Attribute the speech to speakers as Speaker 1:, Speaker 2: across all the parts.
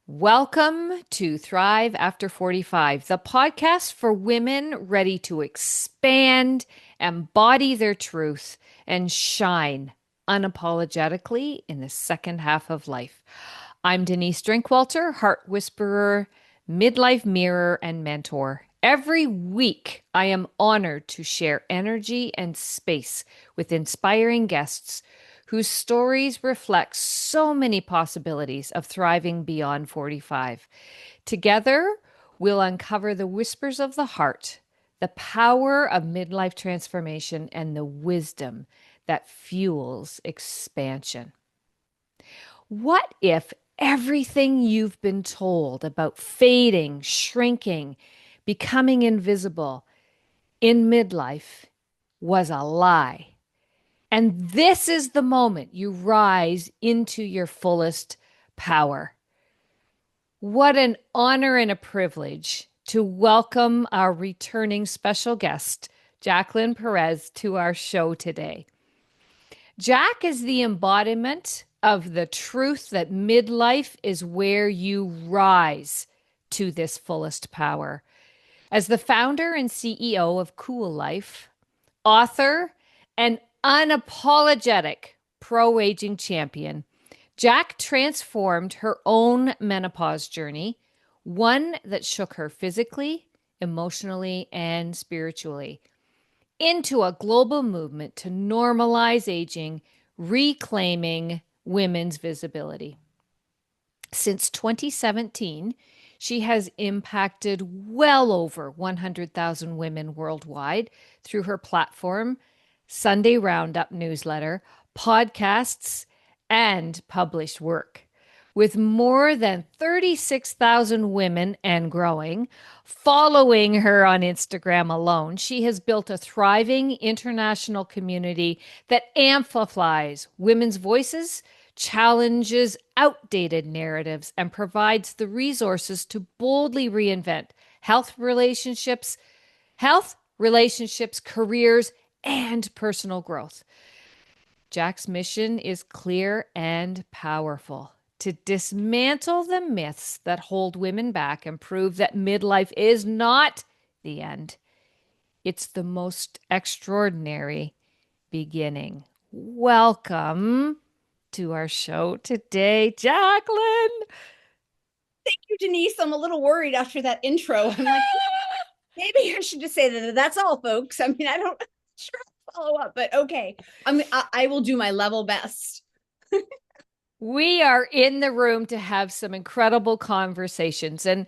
Speaker 1: Welcome to Thrive After 45, the podcast for women ready to expand, embody their truth, and shine unapologetically in the second half of life. I'm Denise Drinkwalter, heart whisperer, midlife mirror, and mentor. Every week, I am honored to share energy and space with inspiring guests whose stories reflect so many possibilities of thriving beyond 45. Together, we'll uncover the whispers of the heart, the power of midlife transformation, and the wisdom that fuels expansion. What if everything you've been told about fading, shrinking, becoming invisible in midlife was a lie? And this is the moment you rise into your fullest power. What an honor and a privilege to welcome our returning special guest, Jacqueline Perez, to our show today. Jack is the embodiment of the truth that midlife is where you rise to this fullest power. As the founder and CEO of Kuel Life, author, and unapologetic pro-aging champion, Jack transformed her own menopause journey, one that shook her physically, emotionally, and spiritually, into a global movement to normalize aging, reclaiming women's visibility. Since 2017, she has impacted well over 100,000 women worldwide through her platform, Sunday Roundup newsletter, podcasts, and published work. With more than 36,000 women and growing following her on Instagram alone, she has built a thriving international community that amplifies women's voices, challenges outdated narratives, and provides the resources to boldly reinvent health, relationships, careers, and personal growth. Jack's mission is clear and powerful: to dismantle the myths that hold women back and prove that midlife is not the end. It's the most extraordinary beginning. Welcome to our show today, Jacqueline.
Speaker 2: Thank you, Denise. I'm a little worried after that intro. I'm like, maybe I should just say that that's all, folks. I mean, I don't sure follow up, but okay. I will do my level best.
Speaker 1: We are in the room to have some incredible conversations. And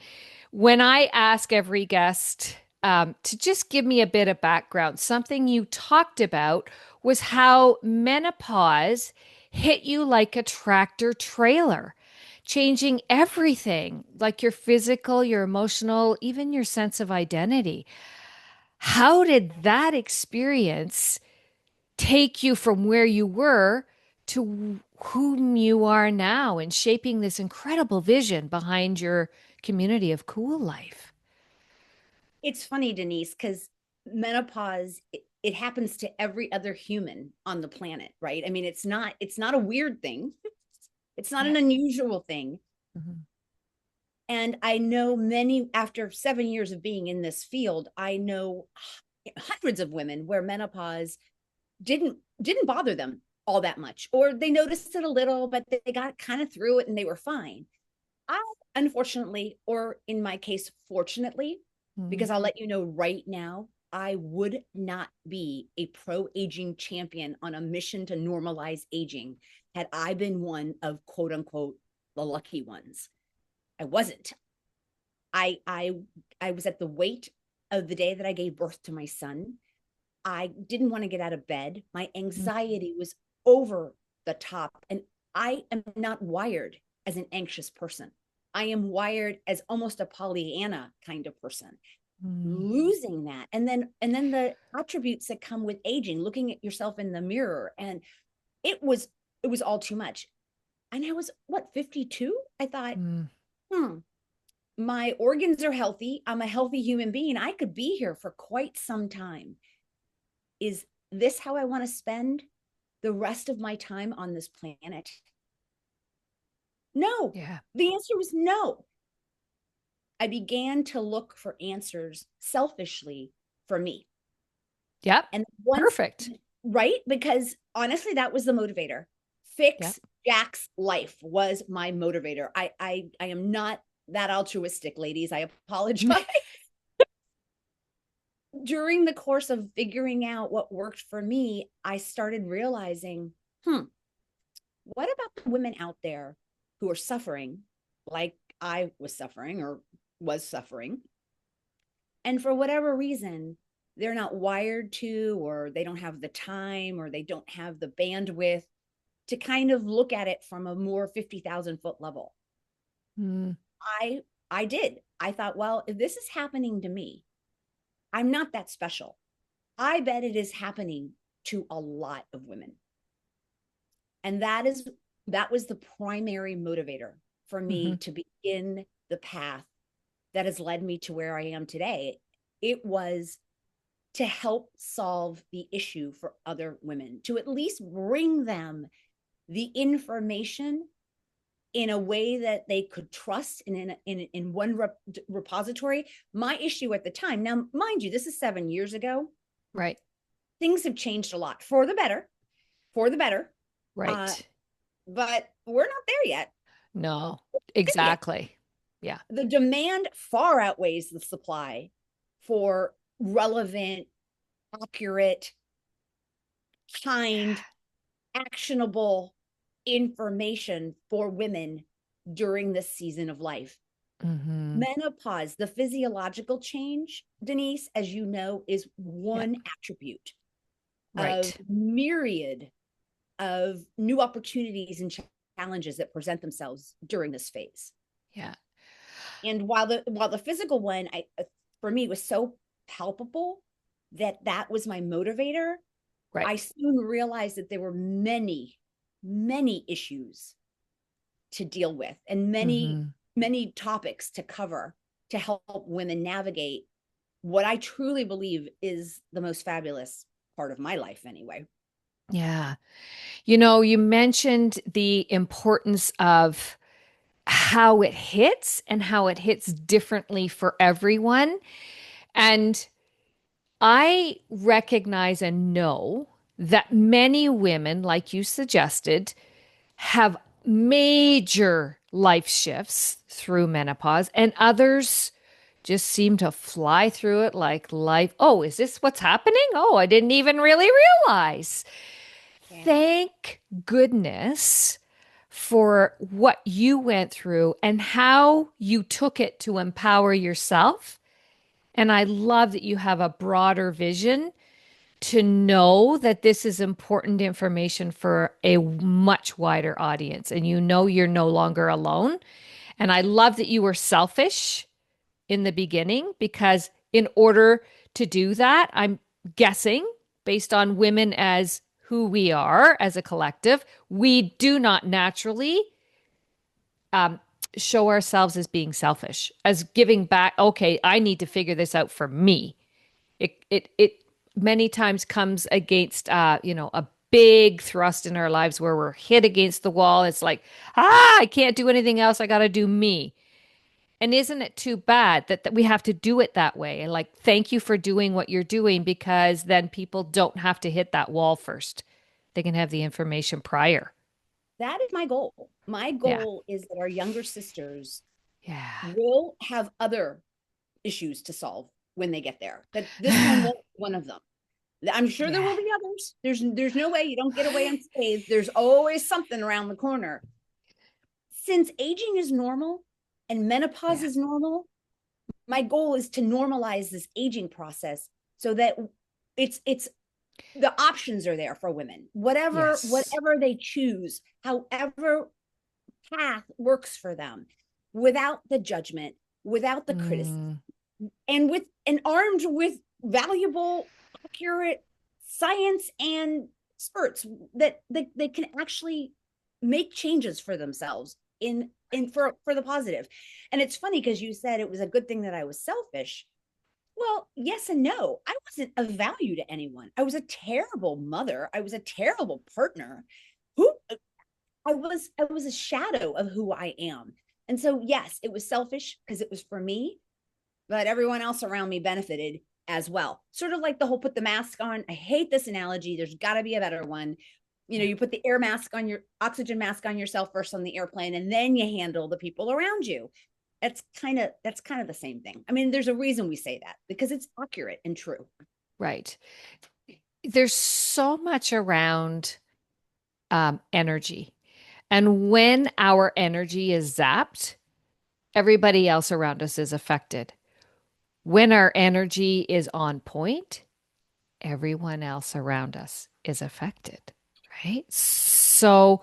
Speaker 1: when I ask every guest to just give me a bit of background, something you talked about was how menopause hit you like a tractor trailer, changing everything, like your physical, your emotional, even your sense of identity. How did that experience take you from where you were to whom you are now and shaping this incredible vision behind your community of Kuel Life?
Speaker 2: It's funny, Denise, because menopause it happens to every other human on the planet, right? I mean, it's not a weird thing. It's not
Speaker 1: Yeah.
Speaker 2: an unusual thing.
Speaker 1: Mhm.
Speaker 2: And I know many, after 7 years of being in this field, I know hundreds of women where menopause didn't bother them all that much, or they noticed it a little, but they got kind of through it and they were fine. I, unfortunately, or in my case, fortunately,
Speaker 1: Mhm.
Speaker 2: because I'll let you know right now, I would not be a pro aging champion on a mission to normalize aging had I been one of quote unquote the lucky ones. I wasn't. I I I was at the weight of the day that I gave birth to my son. I didn't want to get out of bed. My anxiety was over the top. And I am not wired as an anxious person. I am wired as almost a Pollyanna kind of person.
Speaker 1: Mhm.
Speaker 2: Losing that. And then the attributes that come with aging, looking at yourself in the mirror. And it was it was all too much. And I was what, 52? I thought,
Speaker 1: Mhm.
Speaker 2: hmm, my organs are healthy. I'm a healthy human being. I could be here for quite some time. Is this how I want to spend the rest of my time on this planet? No.
Speaker 1: Yeah.
Speaker 2: The answer was no. I began to look for answers selfishly for me.
Speaker 1: Yep.
Speaker 2: And once,
Speaker 1: Perfect.
Speaker 2: right? Because honestly, that was the motivator.
Speaker 1: Yep.
Speaker 2: Fix Jack's life was my motivator. I am not that altruistic, ladies. I apologize. During the course of figuring out what worked for me, I started realizing, what about the women out there who are suffering like I was suffering or was suffering? And for whatever reason, they're not wired to, or they don't have the time, or they don't have the bandwidth to kind of look at it from a more 50,000-foot level.
Speaker 1: Mm,
Speaker 2: I I did. I thought, well, if this is happening to me, I'm not that special. I bet it is happening to a lot of women. And that was the primary motivator for me
Speaker 1: hmm
Speaker 2: to begin the path that has led me to where I am today. It was to help solve the issue for other women, to at least bring them the information in a way that they could trust and in one repository. My issue at the time, now, mind you, this is 7 years ago.
Speaker 1: Right.
Speaker 2: Things have changed a lot for the better, for the better. Uh,
Speaker 1: Right.
Speaker 2: but we're not there yet.
Speaker 1: No,
Speaker 2: There yet.
Speaker 1: exactly. Yeah.
Speaker 2: The demand far outweighs the supply for relevant, accurate, kind, actionable information for women during this season of life.
Speaker 1: hmm
Speaker 2: Menopause, the physiological change, Denise, as you know, is
Speaker 1: Yeah.
Speaker 2: one attribute of
Speaker 1: Right.
Speaker 2: myriad of new opportunities and challenges that present themselves during this phase.
Speaker 1: Yeah.
Speaker 2: And while the physical one, for me was so palpable that was my motivator. I
Speaker 1: Right.
Speaker 2: soon realized that there were many issues to deal with and
Speaker 1: hmm
Speaker 2: many topics to cover to help women navigate what I truly believe is the most fabulous part of my life anyway.
Speaker 1: Yeah. You mentioned the importance of how it hits and how it hits differently for everyone. And I recognize and know that many women, like you suggested, have major life shifts through menopause, and others just seem to fly through it like life. Oh, is this what's happening? Oh, I didn't even really realize.
Speaker 2: Yeah.
Speaker 1: Thank goodness for what you went through and how you took it to empower yourself. And I love that you have a broader vision to know that this is important information for a much wider audience. And you're no longer alone. And I love that you were selfish in the beginning because, in order to do that, I'm guessing based on women as who we are as a collective, we do not naturally um, show ourselves as being selfish, as giving back. Okay, I need to figure this out for me. It many times comes against a big thrust in our lives where we're hit against the wall. It's like, I can't do anything else. I got to do me. And isn't it too bad that we have to do it that way? And like, thank you for doing what you're doing because then people don't have to hit that wall first. They can have the information prior.
Speaker 2: That is my goal. My
Speaker 1: Yeah.
Speaker 2: goal is that our younger sisters
Speaker 1: Yeah.
Speaker 2: will have other issues to solve when they get there. That this one won't be one of them. I'm sure there
Speaker 1: Yeah.
Speaker 2: will be others. There's no way you don't get away unscathed. There's always something around the corner. Since aging is normal and menopause
Speaker 1: Yeah.
Speaker 2: is normal, my goal is to normalize this aging process so that it's the options are there for women.
Speaker 1: Yes.
Speaker 2: Whatever they choose, however path works for them, without the judgment, without the criticism,
Speaker 1: Mm,
Speaker 2: and armed with valuable, accurate science and experts that they can actually make changes for themselves in for the positive. And it's funny because you said it was a good thing that I was selfish. Well, yes and no. I wasn't of value to anyone. I was a terrible mother. I was a terrible partner. Who I was a shadow of who I am. And so yes, it was selfish because it was for me, but everyone else around me benefited as well. Sort of like the whole put the mask on. I hate this analogy. There's got to be a better one. You know,
Speaker 1: Yeah.
Speaker 2: you put the air mask on your oxygen mask on yourself first on the airplane, and then you handle the people around you. That's kind of the same thing. I mean, there's a reason we say that because it's accurate and true.
Speaker 1: Right. There's so much around energy. And when our energy is zapped, everybody else around us is affected. When our energy is on point, everyone else around us is affected, right? So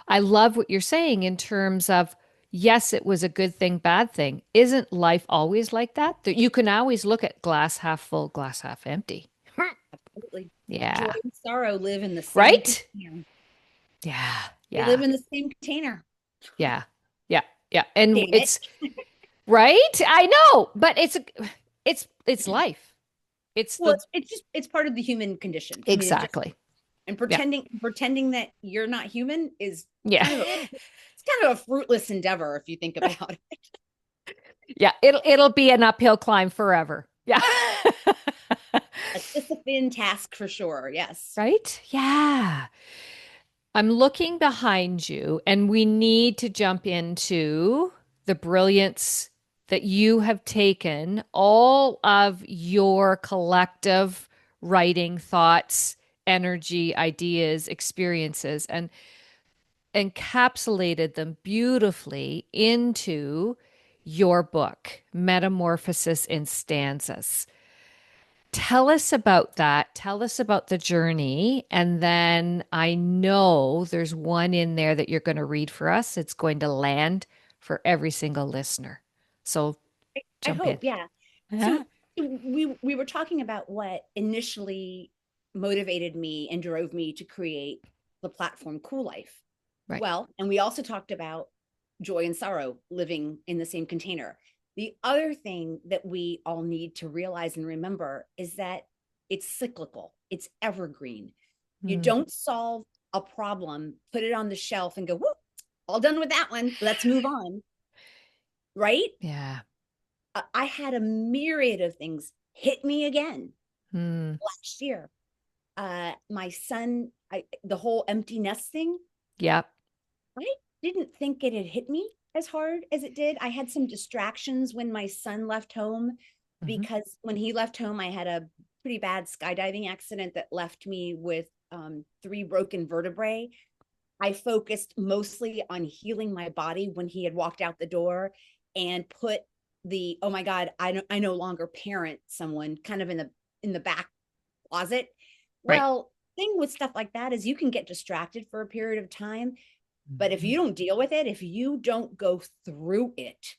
Speaker 1: I love what you're saying in terms of, yes, it was a good thing, bad thing. Isn't life always like that? That you can always look at glass half full, glass half empty.
Speaker 2: Absolutely. Joy
Speaker 1: Yeah.
Speaker 2: and sorrow live in the same
Speaker 1: Right?
Speaker 2: container.
Speaker 1: Yeah.
Speaker 2: They
Speaker 1: Yeah.
Speaker 2: live in the same container.
Speaker 1: Yeah. Yeah. Yeah. And
Speaker 2: Damn it.
Speaker 1: it's right. I know, but it's life. It's
Speaker 2: Well,
Speaker 1: the
Speaker 2: it's part of the human condition. I mean, it just
Speaker 1: exactly.
Speaker 2: and
Speaker 1: Yeah.
Speaker 2: pretending that you're not human is
Speaker 1: Yeah.
Speaker 2: kind of it's kind of a fruitless endeavor if you think about it.
Speaker 1: Yeah. It'll be an uphill climb forever. Yeah.
Speaker 2: A Sisyphean task for sure. Yes.
Speaker 1: Right? Yeah. I'm looking behind you, and we need to jump into the brilliance that you have taken all of your collective writing, thoughts, energy, ideas, experiences, and encapsulated them beautifully into your book, Metamorphosis in Stanzas. Tell us about that. Tell us about the journey. And then I know there's one in there that you're going to read for us. It's going to land for every single listener. So
Speaker 2: I
Speaker 1: jump in.
Speaker 2: hope, yeah.
Speaker 1: Yeah.
Speaker 2: So we were talking about what initially motivated me and drove me to create the platform Kuel Life.
Speaker 1: Right.
Speaker 2: Well, and we also talked about joy and sorrow living in the same container. The other thing that we all need to realize and remember is that it's cyclical, it's evergreen. You
Speaker 1: Mm,
Speaker 2: don't solve a problem, put it on the shelf and go, whoop, all done with that one. Let's move on. Right?
Speaker 1: yeah.
Speaker 2: I had a myriad of things hit me again
Speaker 1: Mm,
Speaker 2: last year. My son, the whole empty nest thing,
Speaker 1: yep.
Speaker 2: I didn't think it had hit me as hard as it did. I had some distractions when my son left home
Speaker 1: Hmm.
Speaker 2: because when he left home, I had a pretty bad skydiving accident that left me with 3 broken vertebrae. I focused mostly on healing my body when he had walked out the door and put the oh my god, I no longer parent someone kind of in the back closet.
Speaker 1: Right.
Speaker 2: Well, thing with stuff like that is you can get distracted for a period of time, but if
Speaker 1: Mhm.
Speaker 2: you don't deal with it, if you don't go through it,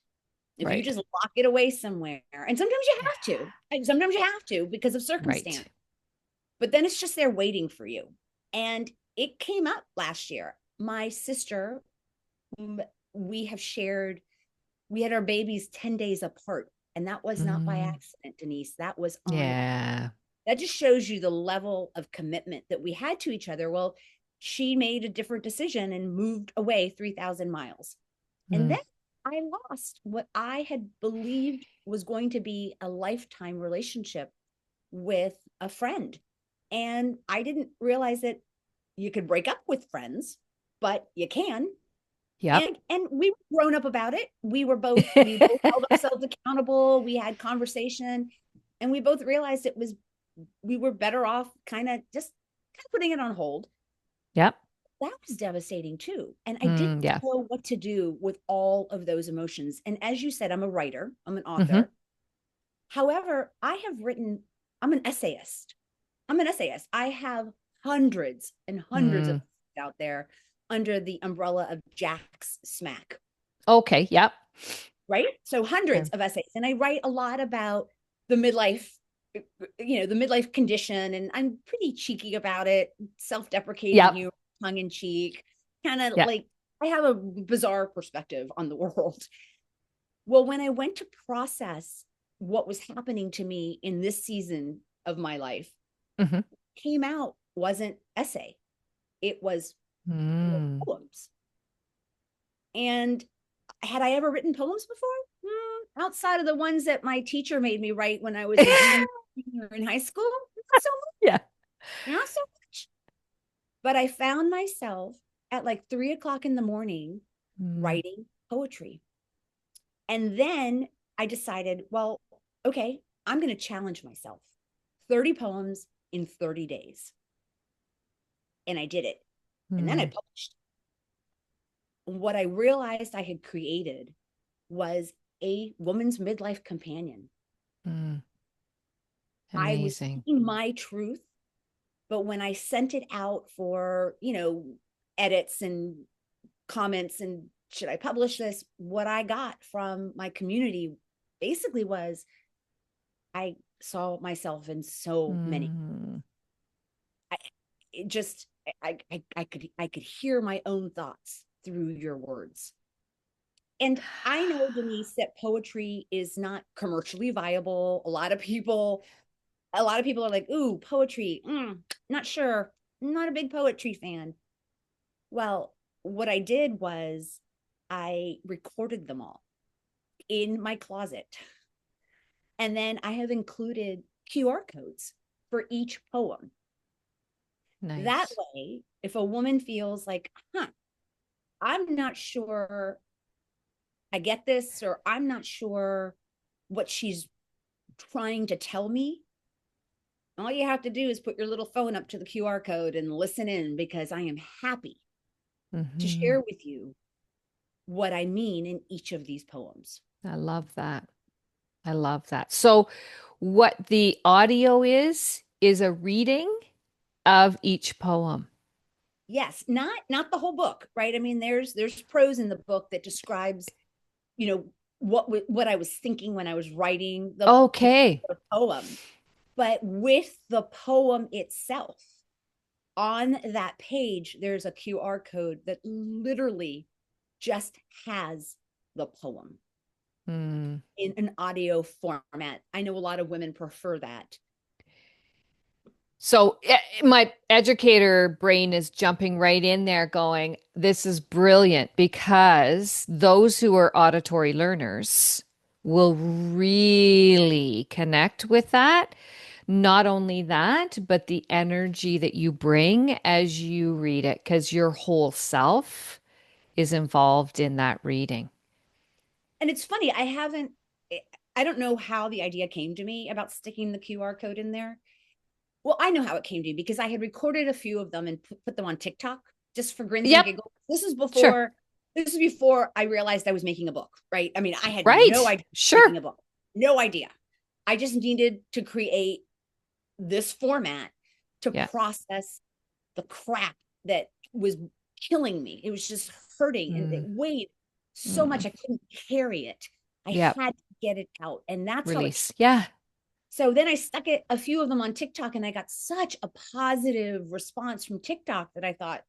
Speaker 2: if you
Speaker 1: Right.
Speaker 2: just lock it away somewhere, and sometimes you
Speaker 1: Yeah.
Speaker 2: have to, and sometimes you have to because of
Speaker 1: Right.
Speaker 2: circumstance, but then it's just there waiting for you. And it came up last year. My sister, we have shared, we had our babies 10 days apart. And that was not by
Speaker 1: Mm,
Speaker 2: accident, Denise. That was on,
Speaker 1: yeah.
Speaker 2: that just shows you the level of commitment that we had to each other. Well, she made a different decision and moved away 3,000 miles. And
Speaker 1: Mm,
Speaker 2: then I lost what I had believed was going to be a lifetime relationship with a friend. And I didn't realize that you could break up with friends, but you can.
Speaker 1: yep.
Speaker 2: And we were grown up about it. We both held ourselves accountable. We had conversation, and we both realized it was we were better off kind of putting it on hold.
Speaker 1: Yep.
Speaker 2: That was devastating too. And I
Speaker 1: Mm,
Speaker 2: didn't
Speaker 1: yeah.
Speaker 2: know what to do with all of those emotions. And as you said, I'm a writer, I'm an
Speaker 1: Hmm.
Speaker 2: author. However, I'm an essayist. I'm an essayist. I have hundreds and hundreds of
Speaker 1: Mm.
Speaker 2: out there under the umbrella of Jack's Smack,
Speaker 1: Okay. Yep.
Speaker 2: right? So
Speaker 1: Okay.
Speaker 2: hundreds of essays. And I write a lot about the midlife, the midlife condition. And I'm pretty cheeky about it, self-deprecating
Speaker 1: Yep.
Speaker 2: humor, tongue in cheek, kind of
Speaker 1: Yep.
Speaker 2: like I have a bizarre perspective on the world. Well, when I went to process what was happening to me in this season of my life,
Speaker 1: Hmm.
Speaker 2: came out wasn't essay. It was
Speaker 1: Mm.
Speaker 2: poems. And had I ever written poems before? Outside of the ones that my teacher made me write when I was a junior in high school, not so
Speaker 1: Yeah.
Speaker 2: much, not so much. But I found myself at like 3 o'clock in the morning
Speaker 1: Mm,
Speaker 2: writing poetry. And then I decided, well, okay, I'm going to challenge myself. 30 poems in 30 days. And I did it. And then I
Speaker 1: mm,
Speaker 2: published. What I realized I had created was a woman's midlife companion.
Speaker 1: mm.
Speaker 2: I was
Speaker 1: Amazing.
Speaker 2: speaking my truth, but when I sent it out for, edits and comments and should I publish this, what I got from my community basically was I saw myself in so many.
Speaker 1: Mm,
Speaker 2: I it just I could hear my own thoughts through your words. And I know, Denise, that poetry is not commercially viable. A lot of people are like, ooh, poetry, not sure. Not a big poetry fan. Well, what I did was I recorded them all in my closet. And then I have included QR codes for each poem. That
Speaker 1: nice.
Speaker 2: way, if a woman feels like, I'm not sure I get this, or I'm not sure what she's trying to tell me, all you have to do is put your little phone up to the QR code and listen in, because I am happy to
Speaker 1: Hmm.
Speaker 2: share with you what I mean in each of these poems.
Speaker 1: I love that. I love that. So, what the audio is a reading of each poem.
Speaker 2: Yes, not the whole book, right? I mean, there's prose in the book that describes, you know, what I was thinking when I was writing the
Speaker 1: Okay.
Speaker 2: particular poem, but with the poem itself on that page, there's a QR code that literally just has the poem
Speaker 1: Hmm.
Speaker 2: in an audio format. I know a lot of women prefer that.
Speaker 1: So my educator brain is jumping right in there going, this is brilliant because those who are auditory learners will really connect with that. Not only that, but the energy that you bring as you read it, because your whole self is involved in that reading.
Speaker 2: And it's funny, I don't know how the idea came to me about sticking the QR code in there. Well, I know how it came to me because I had recorded a few of them and put them on TikTok just for grins and
Speaker 1: Yep,
Speaker 2: giggles.
Speaker 1: sure.
Speaker 2: This is before I realized I was making a book, right? I mean, I had no
Speaker 1: Right.
Speaker 2: idea I was making
Speaker 1: Sure.
Speaker 2: a book. No idea. I just needed to create this format to
Speaker 1: Yeah.
Speaker 2: process the crap that was killing me. It was just hurting and it
Speaker 1: Mm,
Speaker 2: weighed so
Speaker 1: mm.
Speaker 2: much I couldn't carry it. I
Speaker 1: Yep.
Speaker 2: had to get it out. And that's how it.
Speaker 1: Release. Yeah.
Speaker 2: So then I stuck a few of them on TikTok, and I got such a positive response from TikTok that I thought,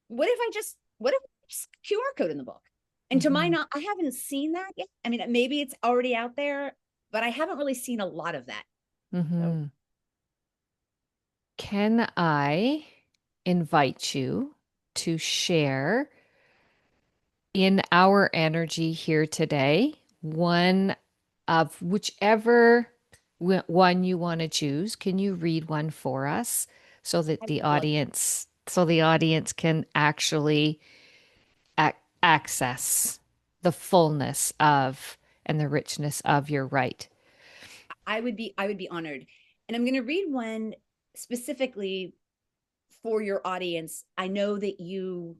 Speaker 2: what if just QR code in the book? And to my
Speaker 1: Hmm.
Speaker 2: knowledge, I haven't seen that yet. I mean, maybe it's already out there, but I haven't really seen a lot of that. So
Speaker 1: Hmm. Can I invite you to share in our energy here today one of whichever one you want to choose? Can you read one for us so that
Speaker 2: I would love.
Speaker 1: the audience can actually access the fullness of and the richness of your right?
Speaker 2: I would be honored. And I'm going to read one specifically for your audience. I know that you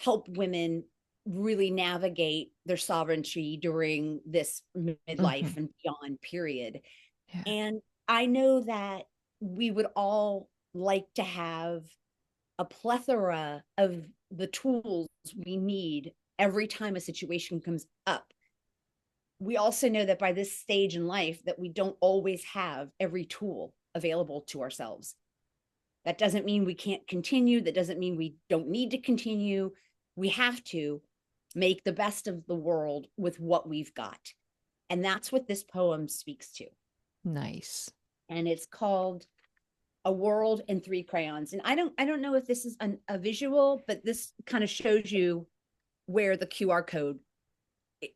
Speaker 2: help women really navigate their sovereignty during this
Speaker 1: Hmm.
Speaker 2: midlife and beyond period.
Speaker 1: Yeah.
Speaker 2: And I know that we would all like to have a plethora of the tools we need every time a situation comes up. We also know that by this stage in life that we don't always have every tool available to ourselves. That doesn't mean we can't continue. That doesn't mean we don't need to continue. We have to make the best of the world with what we've got. And that's what this poem speaks to.
Speaker 1: Nice.
Speaker 2: And it's called A world in three crayons. And I don't know if this is a visual, but this kind of shows you where the QR code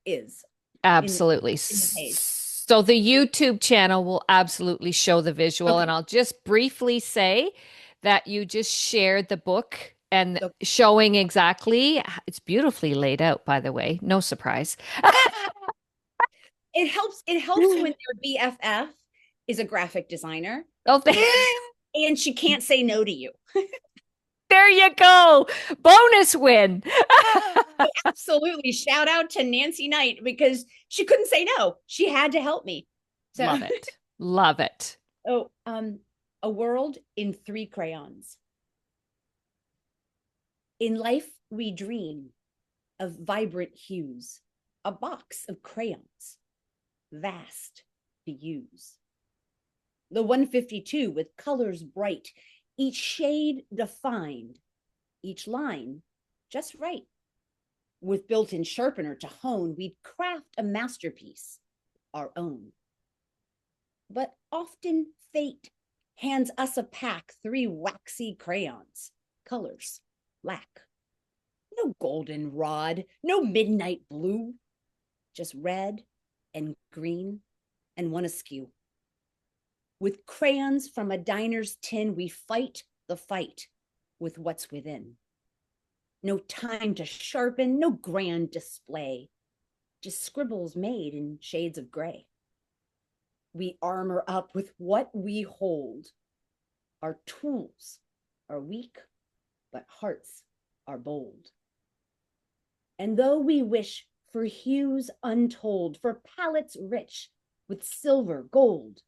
Speaker 2: is in
Speaker 1: Absolutely.
Speaker 2: in the page.
Speaker 1: So the YouTube channel will absolutely show the visual. And
Speaker 2: Okay.
Speaker 1: I'll just briefly say that you just shared the book and
Speaker 2: So
Speaker 1: showing exactly, it's beautifully laid out, by the way. No surprise.
Speaker 2: it helps when your BFF is a graphic designer
Speaker 1: Oh,
Speaker 2: and and she can't say no to you.
Speaker 1: there you go. Bonus win.
Speaker 2: Oh, absolutely. Shout out to Nancy Knight because she couldn't say no. She had to help me. So
Speaker 1: Love it. Love it.
Speaker 2: oh, a world in three crayons. In life, we dream of vibrant hues, a box of crayons, vast to use. The 152 with colors bright, each shade defined, each line just right. With built in sharpener to hone, we'd craft a masterpiece, our own. But often fate hands us a pack, three waxy crayons, colors lack. No golden rod, no midnight blue, just red and green and one askew. With crayons from a diner's tin, we fight the fight with what's within. No time to sharpen, no grand display, just scribbles made in shades of gray. We armor up with what we hold. Our tools are weak, but hearts are bold. And though we wish for hues untold, for palettes rich with silver, gold,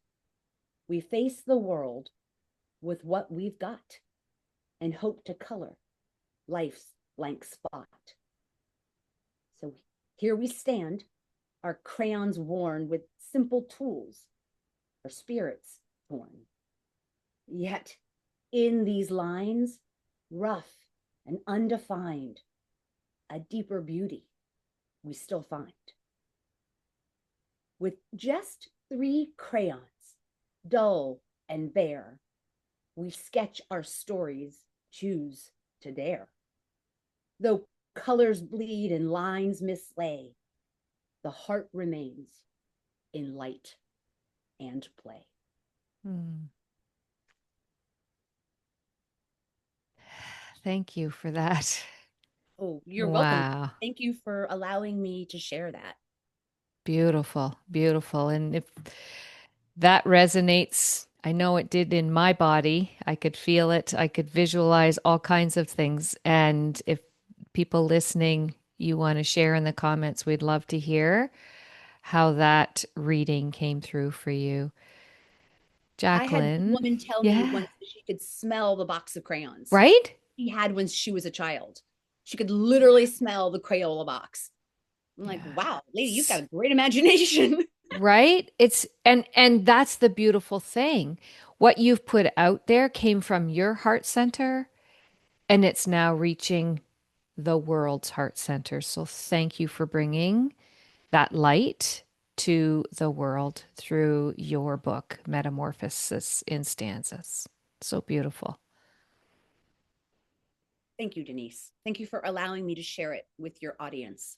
Speaker 2: we face the world with what we've got and hope to color life's blank spot. So here we stand, our crayons worn with simple tools, our spirits torn. Yet in these lines, rough and undefined, a deeper beauty we still find. With just three crayons, dull and bare, we sketch our stories, choose to dare. Though colors bleed and lines mislay, the heart remains in light and play.
Speaker 1: Hmm. Thank you for that.
Speaker 2: Oh, you're welcome.
Speaker 1: Wow.
Speaker 2: Thank you for allowing me to share that.
Speaker 1: Beautiful. Beautiful. And if that resonates, I know it did in my body. I could feel it. I could visualize all kinds of things. And if people listening, you want to share in the comments, we'd love to hear how that reading came through for you.
Speaker 2: I had one
Speaker 1: Jacqueline.
Speaker 2: woman tell me
Speaker 1: Yeah.
Speaker 2: once that she could smell the box of crayons
Speaker 1: Right?
Speaker 2: she had when she was a child. She could literally smell the Crayola box. I'm like, wow, lady, you've got
Speaker 1: Yes.
Speaker 2: a great imagination.
Speaker 1: Right? It's and that's the beautiful thing. What you've put out there came from your heart center and it's now reaching the world's heart center. So thank you for bringing that light to the world through your book, Metamorphosis in Stanzas. So beautiful.
Speaker 2: Thank you, Denise. Thank you for allowing me to share it with your audience.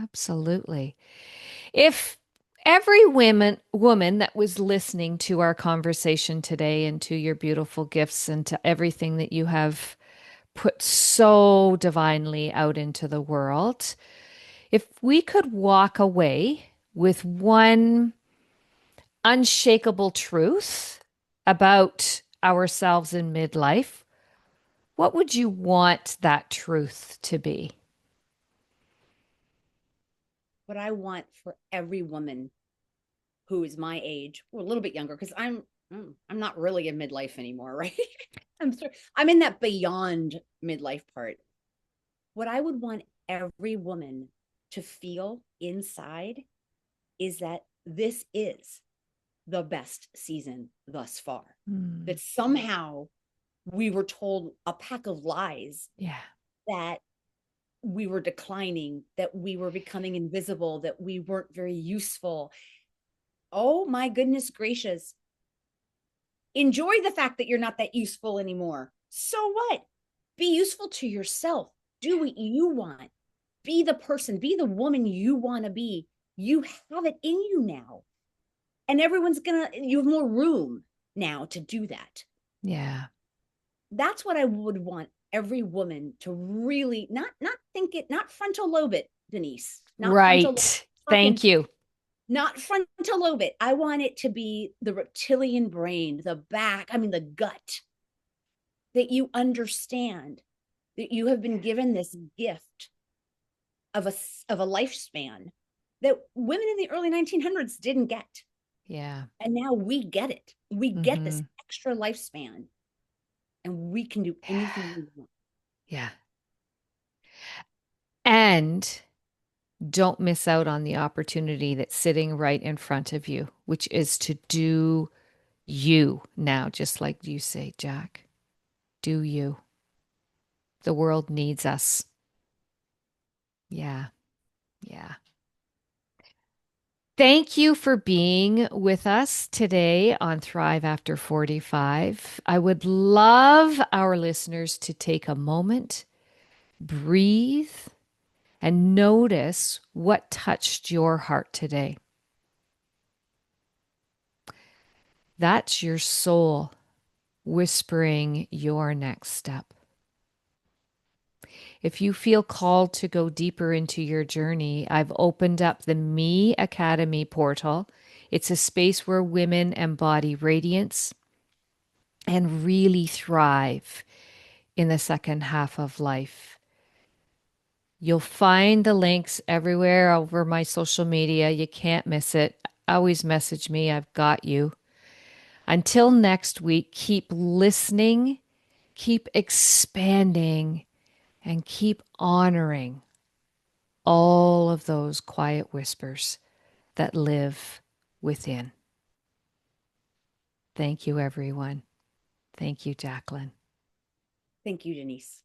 Speaker 1: Absolutely. If every woman that was listening to our conversation today and to your beautiful gifts and to everything that you have put so divinely out into the world, if we could walk away with one unshakable truth about ourselves in midlife, what would you want that truth to be?
Speaker 2: What I want for every woman who is my age or a little bit younger, because I'm not really in midlife anymore, right? I'm in that beyond midlife part. What I would want every woman to feel inside is that this is the best season thus far.
Speaker 1: Hmm.
Speaker 2: That somehow we were told a pack of lies
Speaker 1: Yeah.
Speaker 2: that we were declining, that we were becoming invisible, that we weren't very useful. Oh my goodness gracious. Enjoy the fact that you're not that useful anymore. So what? Be useful to yourself. Do what you want. Be the person, be the woman you want to be. You have it in you now. And you have more room now to do that.
Speaker 1: Yeah.
Speaker 2: That's what I would want every woman to really not think it, not frontal lobe it, Denise. Not frontal lobe.
Speaker 1: Right. Thank you.
Speaker 2: Not frontal lobe it. I want it to be the reptilian brain, the back, I mean the gut, that you understand that you have been given this gift of a lifespan that women in the early 1900s didn't get.
Speaker 1: Yeah.
Speaker 2: And now we get it. We get this
Speaker 1: Hmm.
Speaker 2: extra lifespan and we can do anything we want.
Speaker 1: Yeah. And don't miss out on the opportunity that's sitting right in front of you, which is to do you now, just like you say, Jack. Do you. The world needs us. Yeah. Yeah. Thank you for being with us today on Thrive After 45. I would love our listeners to take a moment, breathe, and notice what touched your heart today. That's your soul whispering your next step. If you feel called to go deeper into your journey, I've opened up the Me Academy portal. It's a space where women embody radiance and really thrive in the second half of life. You'll find the links everywhere over my social media. You can't miss it. Always message me. I've got you. Until next week, keep listening, keep expanding, and keep honoring all of those quiet whispers that live within. Thank you, everyone. Thank you, Jacqueline.
Speaker 2: Thank you, Denise.